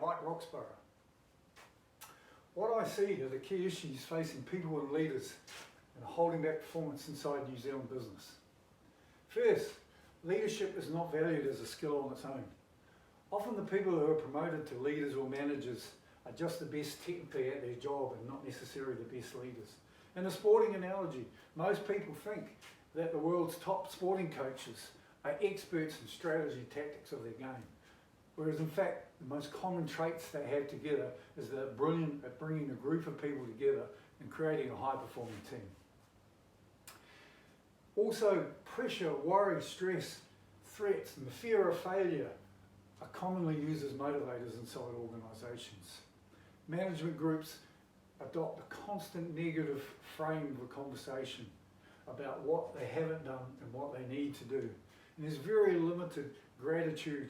Mike Roxburgh. What I see are the key issues facing people and leaders and holding back performance inside New Zealand business. First, leadership is not valued as a skill on its own. Often the people who are promoted to leaders or managers are just the best technically at their job and not necessarily the best leaders. In a sporting analogy, most people think that the world's top sporting coaches are experts in strategy tactics of their game, whereas in fact the most common traits they have together is they're brilliant at bringing a group of people together and creating a high-performing team. Also, pressure, worry, stress, threats and the fear of failure are commonly used as motivators inside organisations. Management groups adopt a constant negative frame of a conversation about what they haven't done and what they need to do. And there's very limited gratitude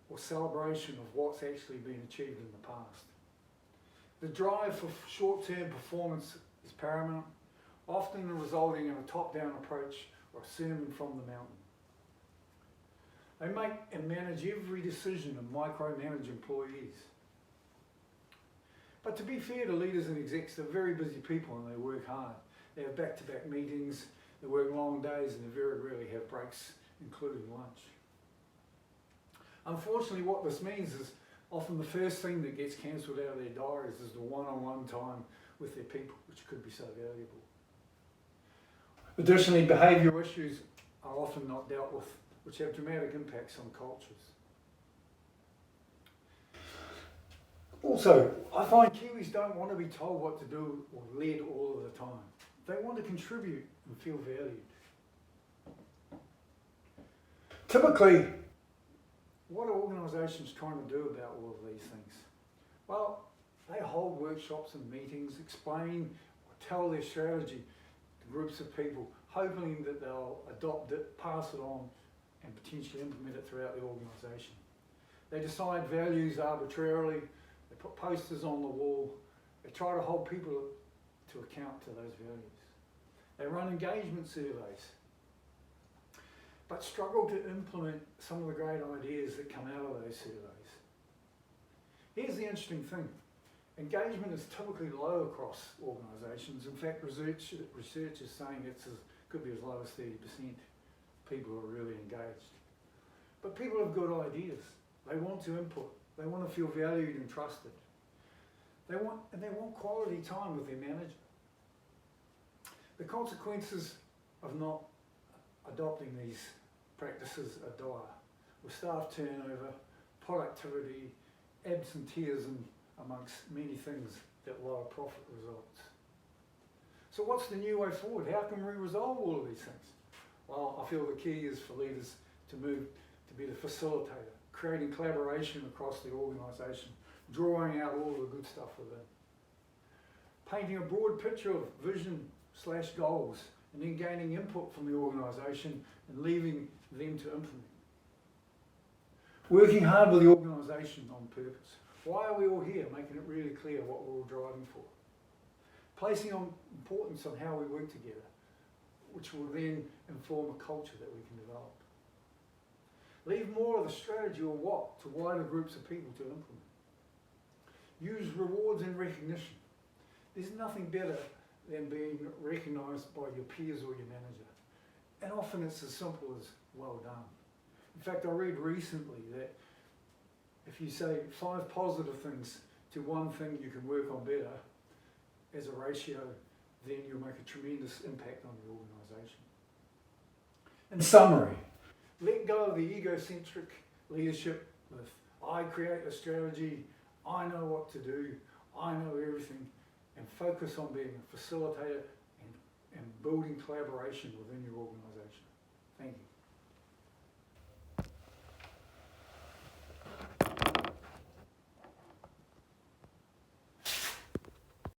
or celebration of what's actually been achieved in the past. The drive for short-term performance is paramount, often resulting in a top-down approach or a sermon from the mountain. They make and manage every decision and micromanage employees. But to be fair to leaders and execs, they're very busy people and they work hard. They have back-to-back meetings, they work long days and they very rarely have breaks, including lunch. Unfortunately, what this means is often the first thing that gets cancelled out of their diaries is the one-on-one time with their people, which could be so valuable. Additionally, behavioural issues are often not dealt with, which have dramatic impacts on cultures. Also, I find Kiwis don't want to be told what to do or led all of the time. They want to contribute and feel valued. Typically, what are organisations trying to do about all of these things? Well, they hold workshops and meetings, explain or tell their strategy to groups of people, hoping that they'll adopt it, pass it on, and potentially implement it throughout the organisation. They decide values arbitrarily, they put posters on the wall, they try to hold people to account to those values. They run engagement surveys, but struggle to implement some of the great ideas that come out of those surveys. Here's the interesting thing. Engagement is typically low across organisations. In fact, research is saying could be as low as 30% people are really engaged. But people have good ideas. They want to input. They want to feel valued and trusted. They want quality time with their manager. The consequences of not adopting these practices are dire, with staff turnover, productivity, absenteeism, amongst many things that lower profit results. So what's the new way forward? How can we resolve all of these things? Well, I feel the key is for leaders to move to be the facilitator, creating collaboration across the organisation, drawing out all the good stuff within. Painting a broad picture of vision/goals and then gaining input from the organisation and leaving them to implement. Working hard with the organisation on purpose. Why are we all here? Making it really clear what we're all driving for. Placing on importance on how we work together, which will then inform a culture that we can develop. Leave more of the strategy or what to wider groups of people to implement. Use rewards and recognition. There's nothing better than being recognised by your peers or your manager. And often it's as simple as well done. In fact, I read recently that if you say 5 positive things to one thing you can work on better as a ratio, then you'll make a tremendous impact on the organisation. In summary, let go of the egocentric leadership with I create a strategy, I know what to do, I know everything, and focus on being a facilitator and building collaboration within your organisation. Thank you.